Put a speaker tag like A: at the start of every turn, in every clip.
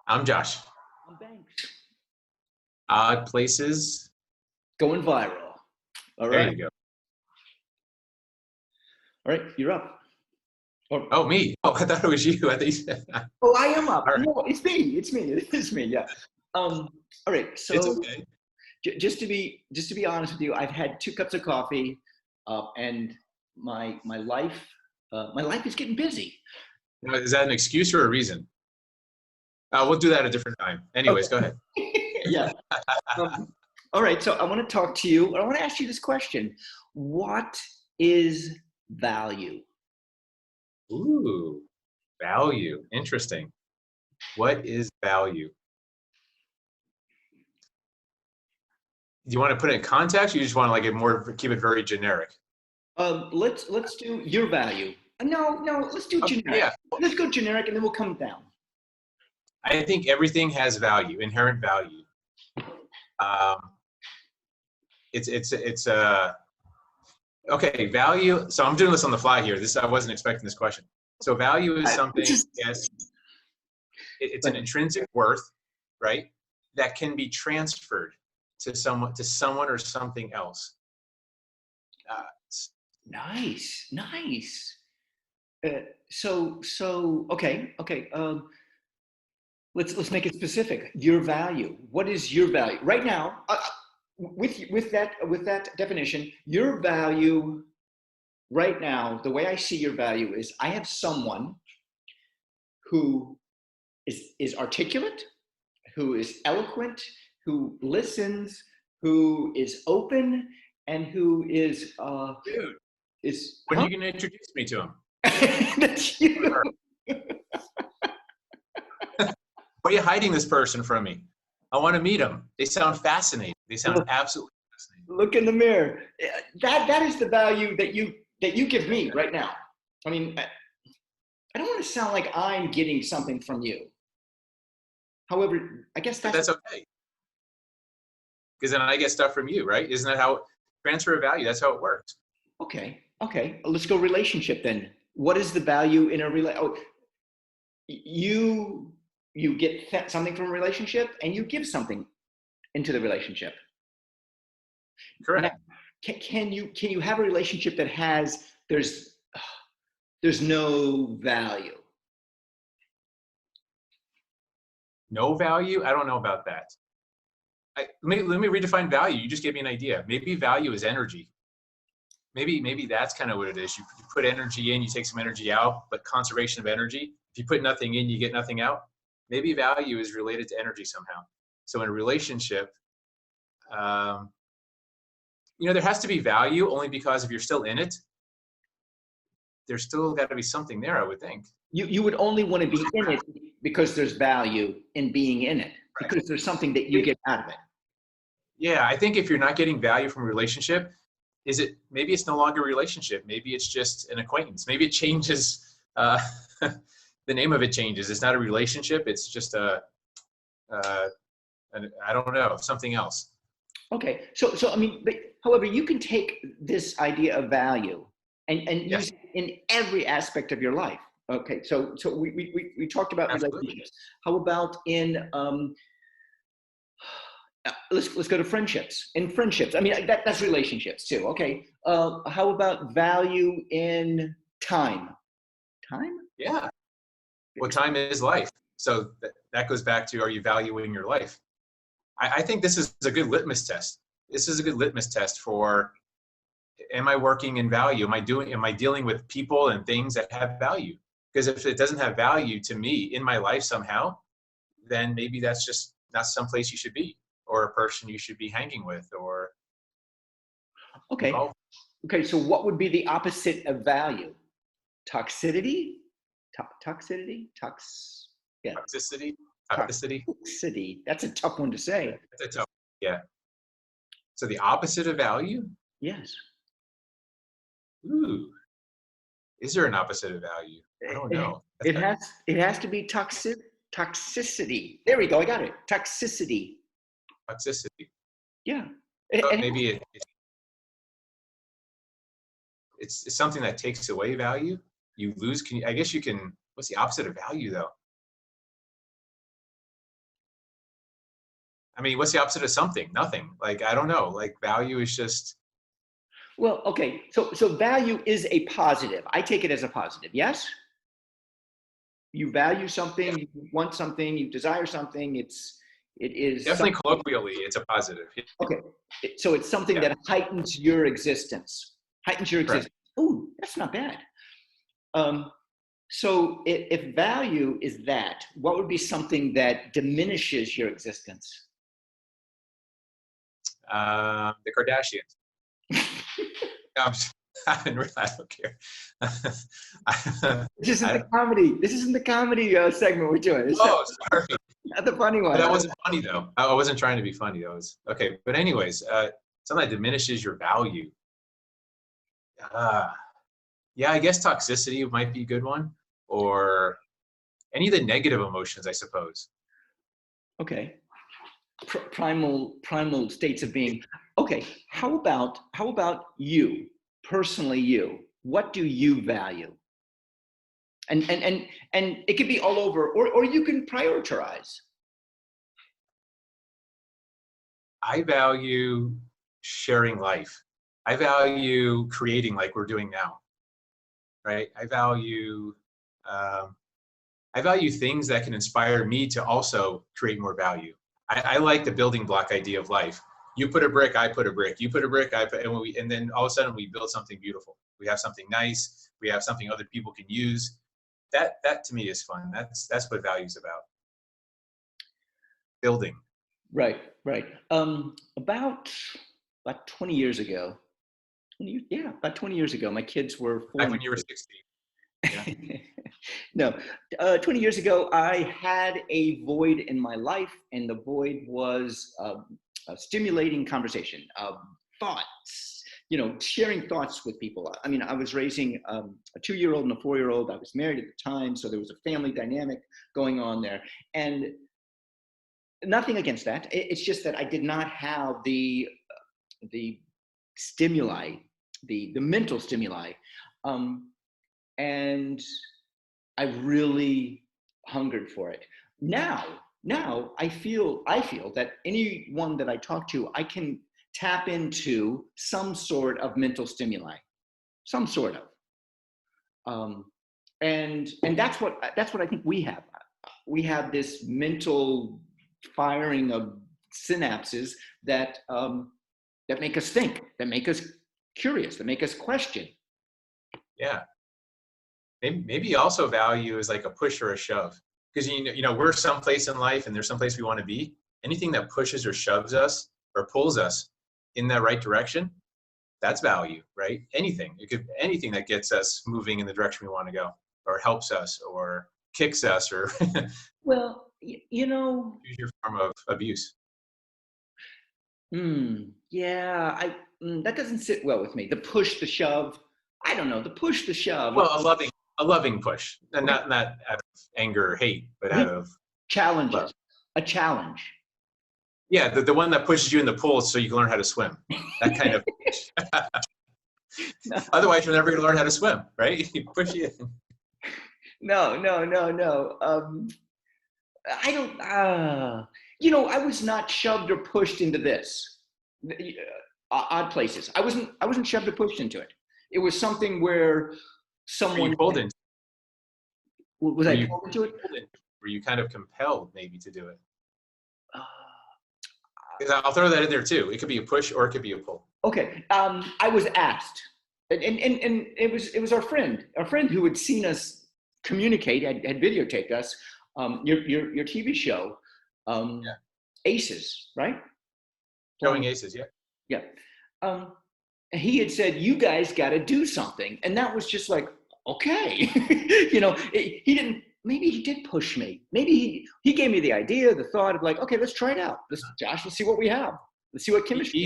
A: I'm Josh.
B: I'm Banks.
A: Odd places.
B: Going viral. All
A: There
B: right.
A: you go.
B: All right. You're up. Oh,
A: Oh, me. Oh, I thought it was you. I thought you said, all
B: oh, I am up.
A: right.
B: No, it's me. It's me. It is me. Yeah. All right.
A: It's
B: So
A: okay.
B: just to be honest with you, I've had 2 cups of coffee, and my life is getting busy.
A: Now, is that an excuse or a reason? We'll do that a different time. Anyways, go
B: Okay.
A: ahead.
B: Yeah. Um, all right. So I want to talk to you. I want to ask you this question: What is value?
A: Ooh, value. Interesting. What is value? Do you want to put it in context or you just want to keep it very generic?
B: Let's do your value. No, no. Let's do
A: Okay,
B: generic.
A: yeah.
B: Let's go generic, and then we'll come down.
A: I think everything has value, inherent value. Um, it's okay, value. So I'm doing this on the fly here. I wasn't expecting this question. So value is
B: It's
A: something,
B: just
A: yes, it's an
B: like,
A: intrinsic worth, right? That can be transferred to someone or something else. Uh,
B: nice, nice. Okay. Let's make it specific. Your value. What is your value right now? With that definition, your value right now. The way I see your value is, I have someone who is articulate, who is eloquent, who listens, who is open, and who
A: Dude,
B: is
A: when are
B: huh?
A: you going to introduce me to him?
B: That's you.
A: Or why are you hiding this person from me? I want to meet them. They sound fascinating. They sound
B: Look,
A: absolutely fascinating.
B: look in the mirror. That is the value that you give me right now. I mean, I don't want to sound like I'm getting something from you. However, I guess
A: But
B: that's
A: that's okay, because then I get stuff from you, right? Isn't that how transfer of value? That's how it works.
B: okay. Okay, let's go relationship then. What is the value in a relationship? Oh, you you get something from a relationship, and you give something into the relationship. Now,
A: Correct.
B: can you have a relationship that has there's no value?
A: No value? I don't know about that. Let me redefine value. You just gave me an idea. Maybe value is energy. Maybe that's kind of what it is. You put energy in, you take some energy out, but conservation of energy. If you put nothing in, you get nothing out. Maybe value is related to energy somehow. So in a relationship, um, there has to be value only because if you're still in it, there's still got to be something there, I would think.
B: You would only want to be in it because there's value in being in it,
A: Right.
B: because there's something that you get out of it.
A: Yeah, I think if you're not getting value from a relationship, maybe it's no longer a relationship. Maybe it's just an acquaintance. Maybe it changes. The name of it changes. It's not a relationship. It's just uh, I don't know, something else.
B: Okay, so I mean, however, you can take this idea of value and use
A: Yes,
B: it in every aspect of your life. Okay, so we talked about
A: absolutely.
B: relationships. How about in let's go to friendships. In friendships, I mean, that's relationships too. Okay, how about value in time? Time?
A: Yeah. Well, time is life. So that goes back to, are you valuing your life? I think this is a good litmus test. This is a good litmus test for, am I working in value? Am I dealing with people and things that have value? Because if it doesn't have value to me in my life somehow, then maybe that's just not someplace you should be, or a person you should be hanging with or
B: Okay,
A: involved.
B: okay. So what would be the opposite of value? Toxicity? Toxicity? Yeah,
A: Toxicity, toxicity.
B: toxicity. That's a tough one to say.
A: That's a tough. Yeah. So the opposite of value.
B: Yes.
A: Ooh, is there an opposite of value? I don't
B: It,
A: know.
B: it has it has to be toxicity. There we go. I got it. Toxicity.
A: Toxicity.
B: Yeah.
A: But
B: And
A: maybe it's something that takes away value. You lose. I guess you can. What's the opposite of value though? I mean, what's the opposite of something? Nothing. Like, I don't know. Like, value is just,
B: Well, okay. So value is a positive. I take it as a positive. Yes. You value something, you want something, you desire something. It is
A: definitely
B: something,
A: colloquially, it's a positive.
B: okay. So it's something
A: Yeah,
B: that heightens your existence. Heightens your
A: correct.
B: existence. Ooh, that's not bad. Um, so if value is that, what would be something that diminishes your existence?
A: The Kardashians. No, I don't care.
B: This isn't the
A: I,
B: comedy. This isn't the comedy segment we're doing. It's
A: oh, sorry.
B: not the funny
A: But that
B: one.
A: wasn't funny though. I wasn't trying to be funny. That was okay. But anyways, something that diminishes your value. Uh, yeah, I guess toxicity might be a good one, or any of the negative emotions, I suppose.
B: Okay. Primal states of being. Okay. How about you personally? You. What do you value? And it could be all over, or you can prioritize.
A: I value sharing life. I value creating like we're doing now, right? Um, I value things that can inspire me to also create more value. I like the building block idea of life. You put a brick, I put a brick. You put a brick, I put, and then all of a sudden we build something beautiful. We have something nice. We have something other people can use. That to me is fun. That's what value is about. Building.
B: Right. Right. About 20 years ago. Yeah, about 20 years ago, my kids were
A: Back
B: 4
A: when you were 16. Yeah.
B: No, 20 years ago, I had a void in my life, and the void was a stimulating conversation, thoughts, sharing thoughts with people. I mean, I was raising a 2-year-old and a 4-year-old. I was married at the time, so there was a family dynamic going on there. And nothing against that. It's just that I did not have the stimuli, the mental stimuli. Um, and I really hungered for it. Now I feel that anyone that I talk to, I can tap into some sort of mental stimuli, some sort of, and that's what I think we have. We have this mental firing of synapses that make us think, that make us curious, that make us question.
A: Yeah. Maybe also value is like a push or a shove, because we're someplace in life and there's someplace we want to be. Anything that pushes or shoves us or pulls us in that right direction, that's value, right? Anything. It could anything that gets us moving in the direction we want to go, or helps us, or kicks us, or
B: Well,
A: use your form of abuse.
B: yeah, that doesn't sit well with me. The push, the shove. I don't know. The push, the shove.
A: Well, a loving push, and
B: Okay,
A: not out of anger or hate, but
B: okay.
A: out of love.
B: Challenges. A challenge.
A: Yeah, the one that pushes you in the pool so you can learn how to swim. That kind of.
B: No,
A: Otherwise, you're never going to learn how to swim, right? You push you in.
B: no, no, no, no. I don't. I was not shoved or pushed into this. Odd places. I wasn't. I wasn't shoved or pushed into it. It was something where
A: Were you
B: someone
A: pulled into?
B: was
A: Were
B: I
A: you
B: pulled into it.
A: pulled into? Were you kind of compelled maybe to do it?
B: Uh,
A: 'Cause I'll throw that in there too. It could be a push or it could be a pull.
B: Okay, I was asked, and it was our friend who had seen us communicate, had videotaped us. Your TV show,
A: Yeah.
B: Aces, right?
A: Showing aces, yeah.
B: Yeah. He had said, "You guys got to do something," and that was just like, okay, he didn't. Maybe he did push me. Maybe he gave me the idea, the thought of like, okay, let's try it out. Let's see what we have. Let's see what
A: He
B: chemistry.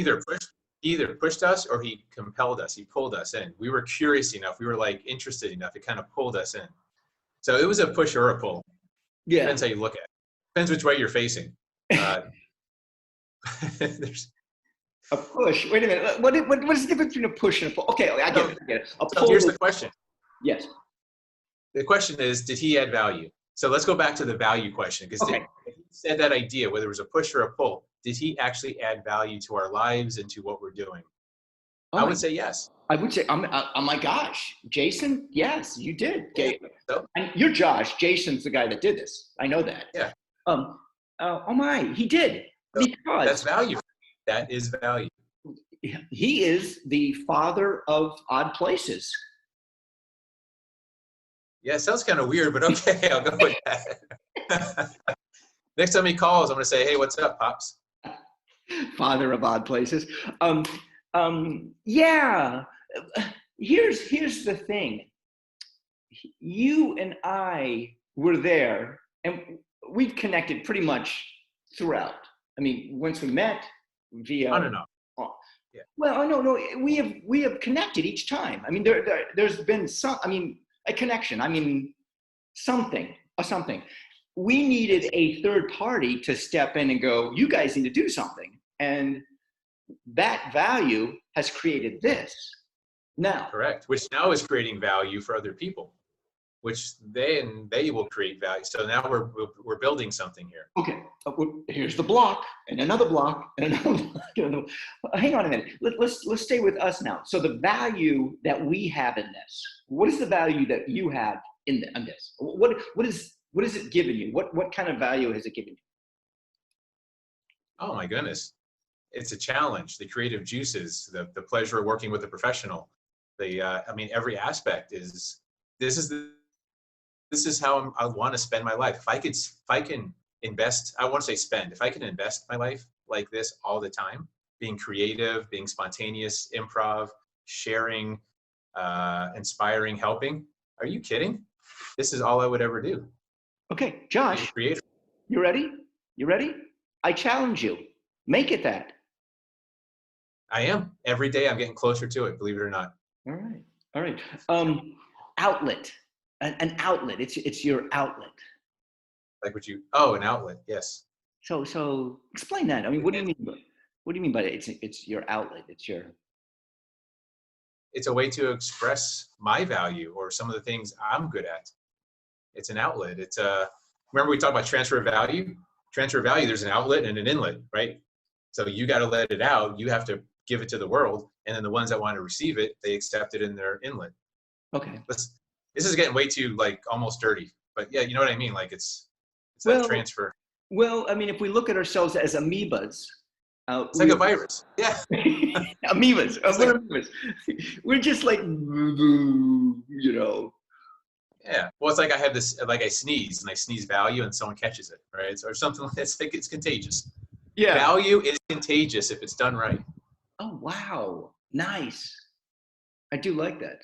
A: either pushed us or he compelled us. He pulled us in. We were curious enough. We were like interested enough. It kind of pulled us in. So it was a push or a pull.
B: Yeah.
A: Depends how you look at it. Depends which way you're facing. There's,
B: A push. Wait a minute. What is the difference between a push and a pull? Okay, I get it. I get it. A
A: so
B: pull.
A: here's the question.
B: Yes.
A: The question is, did he add value? So let's go back to the value question, because
B: Okay.
A: if he said that idea, whether it was a push or a pull, did he actually add value to our lives and to what we're doing?
B: Oh
A: I
B: my,
A: would say yes.
B: I would say, oh my gosh, Jason, yes, you did.
A: Yeah. So,
B: And you're Josh. Jason's the guy that did this. I know that.
A: yeah.
B: Oh my, he did,
A: So that's
B: because
A: value. That is value.
B: he is the father of odd places.
A: Yeah, it sounds kind of weird, but okay, I'll go with that. Next time he calls, I'm going to say, hey, what's up, Pops?
B: Father of odd places. Yeah. Here's the thing. You and I were there, and we've connected pretty much throughout. I mean, once we met via.
A: On and off. Yeah.
B: Well, no, we have connected each time. I mean, there's been some. I mean, a connection. I mean, something. We needed a third party to step in and go, you guys need to do something. And that value has created this. Now.
A: Correct. Which now is creating value for other people, which they will create value. So now we're building something here.
B: Okay. Here's the block and another block and another block. Hang on a minute. Let's stay with us now. So the value that we have in this, what is the value that you have in this? What is it giving you? What kind of value has it given you?
A: Oh my goodness. It's a challenge. The creative juices, the pleasure of working with a professional. I mean, every aspect is, this is how I want to spend my life. If I can invest, I want to say spend, if I can invest my life like this all the time, being creative, being spontaneous, improv, sharing, inspiring, helping, are you kidding? This is all I would ever do.
B: Okay, Josh, you ready? You ready? I challenge you. Make it that.
A: I am. Every day I'm getting closer to it, believe it or not.
B: All right. Outlet. An outlet. It's your outlet.
A: Like an outlet, yes.
B: So explain that. I mean, what do you mean by it? It's your outlet.
A: It's a way to express my value or some of the things I'm good at. It's an outlet. Remember we talked about transfer of value? Transfer of value, there's an outlet and an inlet, right? So you got to let it out. You have to give it to the world. And then the ones that want to receive it, they accept it in their inlet.
B: Okay.
A: This is getting way too almost dirty, but yeah, you know what I mean? It's that transfer.
B: Well, I mean, if we look at ourselves as amoebas.
A: It's like a virus. Yeah.
B: Amoebas. Amoebas. We're just like, you know.
A: Yeah. Well, it's like I have this, I sneeze and I sneeze value and someone catches it, right? Or something like that. It's contagious. Yeah. Value is contagious if it's done right.
B: Oh, wow. Nice. I do like that.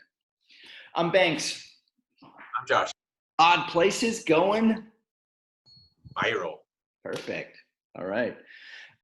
B: I'm Banks.
A: I'm Josh.
B: Odd places going
A: viral.
B: Perfect. All right.